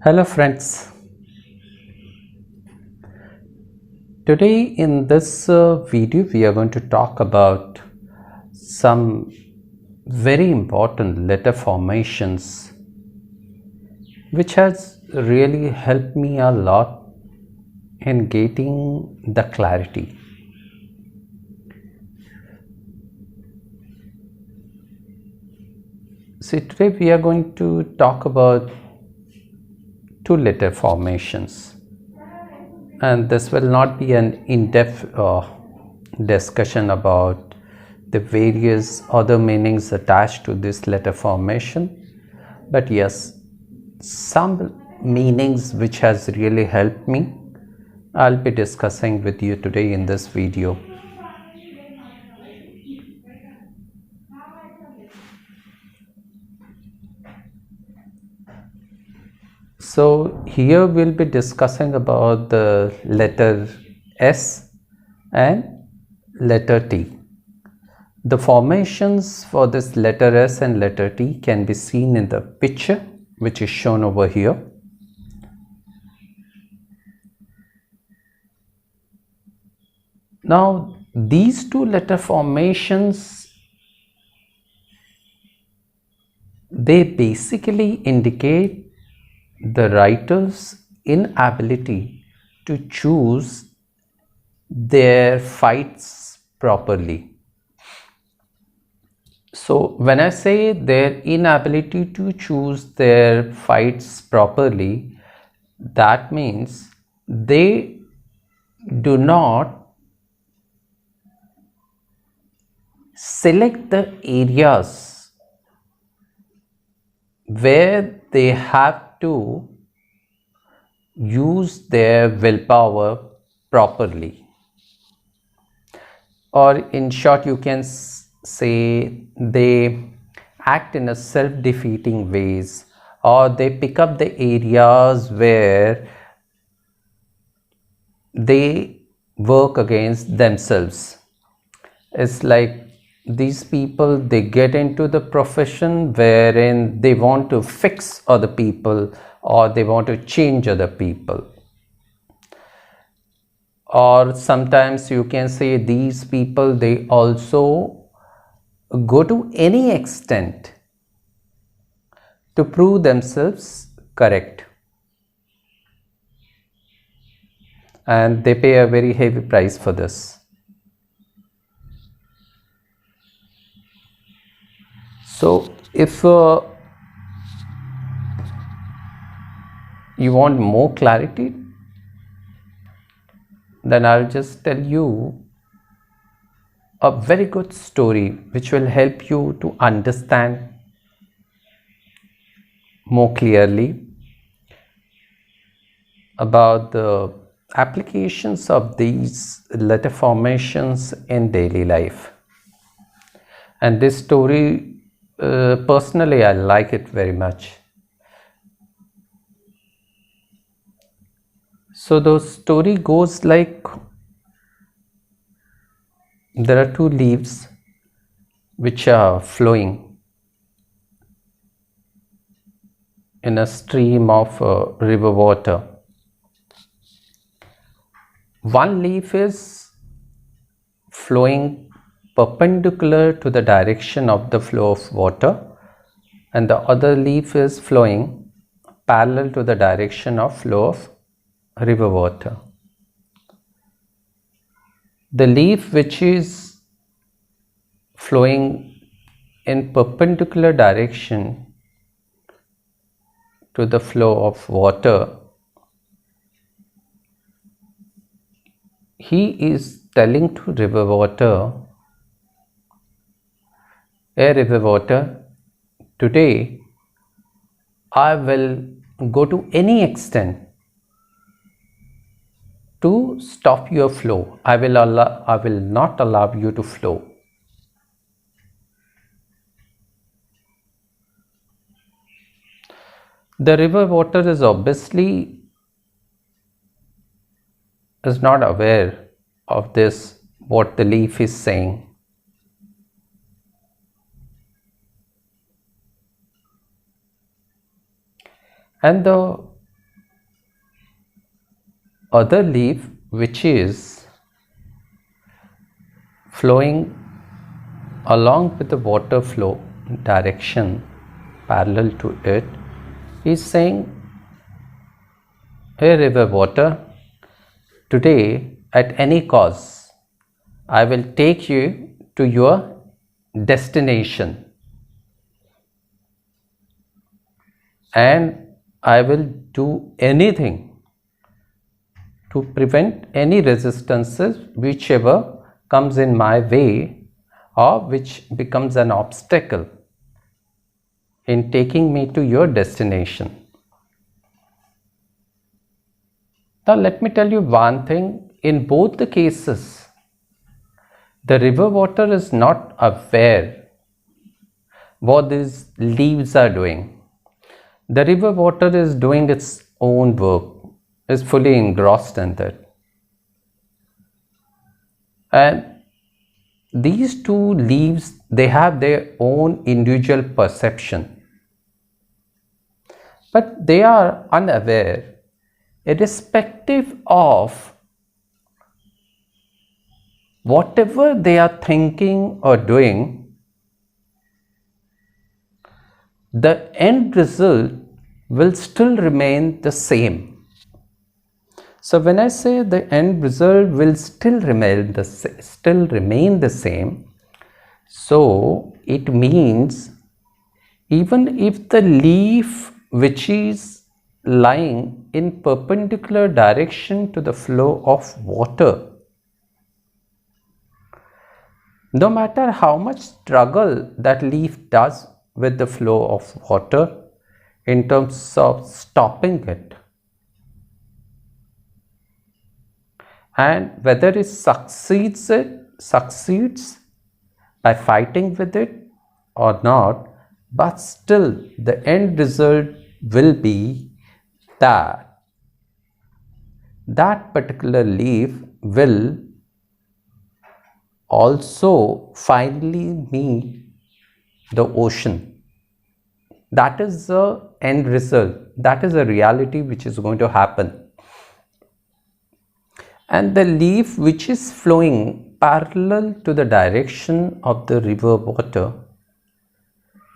Hello friends, today in this video we are going to talk about some very important letter formations which has really helped me a lot in getting the clarity. See, today we are going to talk about two letter formations, and this will not be an in-depth discussion about the various other meanings attached to this letter formation, but yes, some meanings which has really helped me I'll be discussing with you today in this video. So here we'll be discussing about the letter S and letter T. The formations for this letter S and letter T can be seen in the picture which is shown over here. Now these two letter formations, they basically indicate the writer's inability to choose their fights properly. So when I say their inability to choose their fights properly, that means they do not select the areas where they have to use their willpower properly, or in short you can say they act in a self-defeating ways, or they pick up the areas where they work against themselves. It's like these people, they get into the profession wherein they want to fix other people or they want to change other people, or sometimes you can say these people, they also go to any extent to prove themselves correct, and they pay a very heavy price for this. So if you want more clarity, then I'll just tell you a very good story which will help you to understand more clearly about the applications of these letter formations in daily life. And this story, personally, I like it very much. So the story goes like, there are two leaves which are flowing in a stream of river water. One leaf is flowing perpendicular to the direction of the flow of water, and the other leaf is flowing parallel to the direction of flow of river water. The leaf which is flowing in perpendicular direction to the flow of water, he is telling to river water, "Hey river water, today I will go to any extent to stop your flow. I will not allow you to flow." The river water is obviously is not aware of this, what the leaf is saying. And the other leaf which is flowing along with the water flow direction parallel to it is saying, "Hey river water, today at any cost I will take you to your destination and I will do anything to prevent any resistances whichever comes in my way or which becomes an obstacle in taking me to your destination." Now let me tell you one thing, in both the cases the river water is not aware what these leaves are doing. The river water is doing its own work, is fully engrossed in that. And these two leaves, they have their own individual perception, but they are unaware, irrespective of whatever they are thinking or doing. The end result will still remain the same. So when I say the end result will still remain the same, so it means even if the leaf which is lying in perpendicular direction to the flow of water, no matter how much struggle that leaf does with the flow of water in terms of stopping it, and whether it succeeds by fighting with it or not, but still the end result will be that that particular leaf will also finally meet the ocean. That is the end result. That is a reality which is going to happen. And the leaf which is flowing parallel to the direction of the river water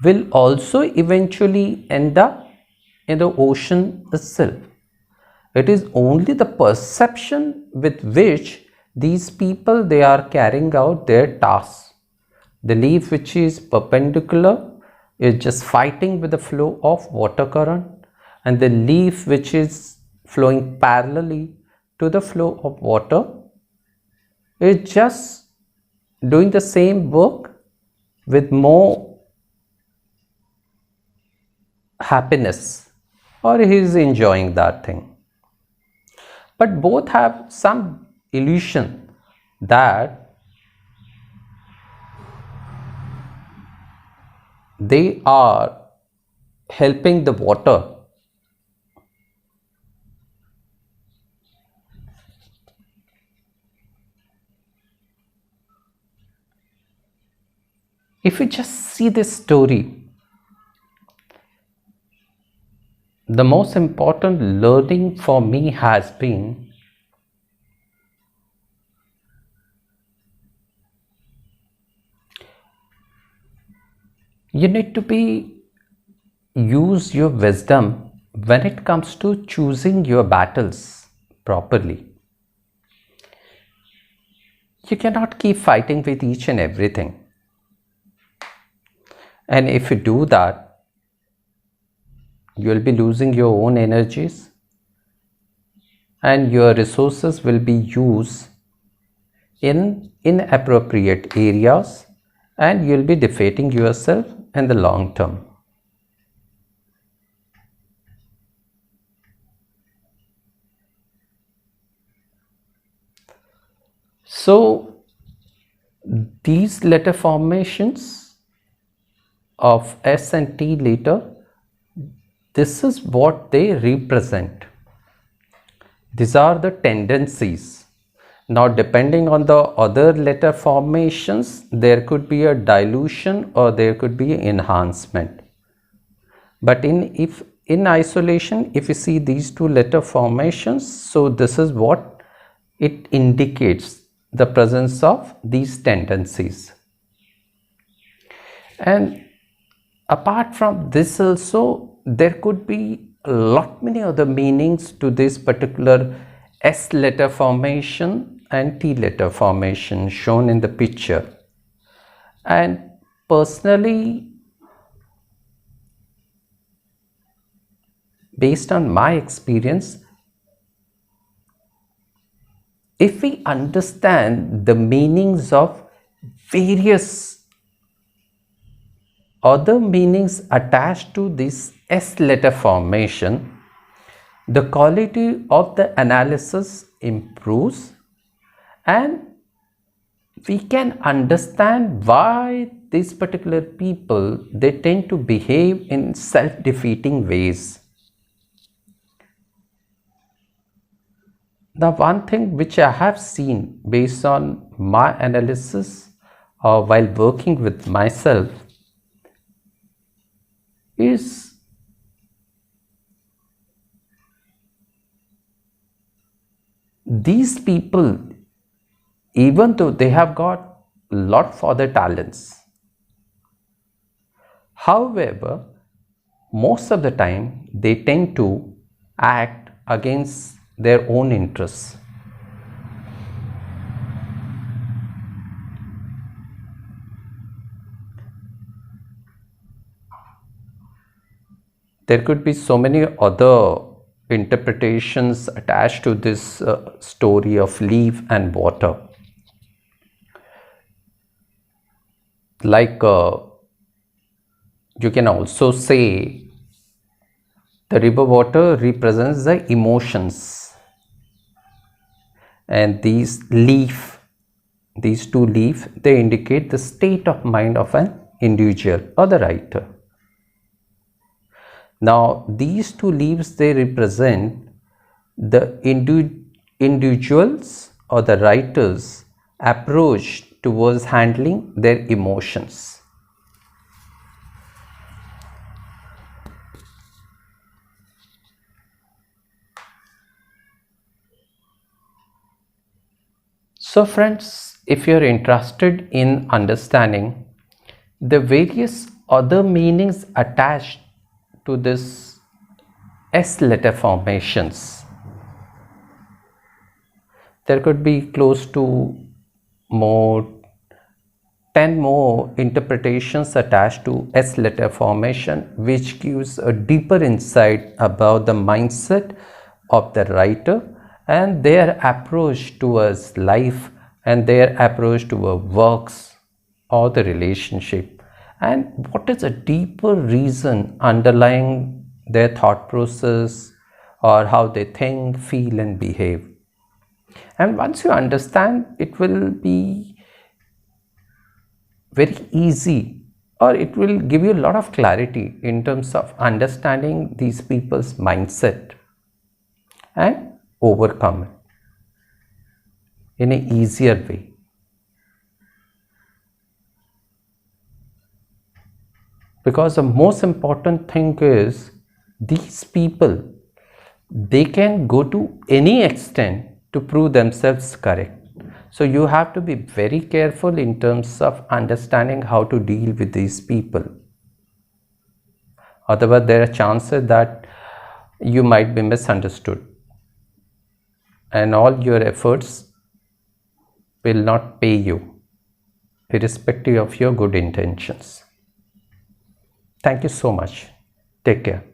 will also eventually end up in the ocean itself. It is only the perception with which these people, they are carrying out their tasks. The leaf which is perpendicular is just fighting with the flow of water current, and the leaf which is flowing parallelly to the flow of water is just doing the same work with more happiness, or he is enjoying that thing. But both have some illusion that they are helping the water. If you just see this story, the most important learning for me has been you need to use your wisdom when it comes to choosing your battles properly. You cannot keep fighting with each and everything. And if you do that, you will be losing your own energies and your resources will be used in inappropriate areas, and you will be defeating yourself in the long term. So these letter formations of S and T letter, this is what they represent. These are the tendencies. Now depending on the other letter formations, there could be a dilution or there could be enhancement. But if in isolation, if you see these two letter formations, so this is what it indicates, the presence of these tendencies. And apart from this also, there could be a lot many other meanings to this particular S letter formation and T letter formation shown in the picture. And personally, based on my experience, if we understand the meanings of various other meanings attached to this S letter formation, the quality of the analysis improves and we can understand why these particular people, they tend to behave in self-defeating ways. The one thing which I have seen based on my analysis or while working with myself is these people, even though they have got a lot for their talents, however, most of the time they tend to act against their own interests. There could be so many other interpretations attached to this story of leaf and water. Like you can also say the river water represents the emotions, and these two leaves, they indicate the state of mind of an individual or the writer. Now these two leaves, they represent the individuals or the writer's approach towards handling their emotions. So friends, if you are interested in understanding the various other meanings attached to this S letter formations, there could be close to 10 more interpretations attached to S letter formation, which gives a deeper insight about the mindset of the writer and their approach towards life and their approach toward works or the relationship, and what is a deeper reason underlying their thought process or how they think, feel and behave. And once you understand, it will be very easy, or it will give you a lot of clarity in terms of understanding these people's mindset and overcome it in an easier way. Because the most important thing is, these people, they can go to any extent to prove themselves correct. So you have to be very careful in terms of understanding how to deal with these people. Otherwise, there are chances that you might be misunderstood and all your efforts will not pay you, irrespective of your good intentions. Thank you so much. Take care.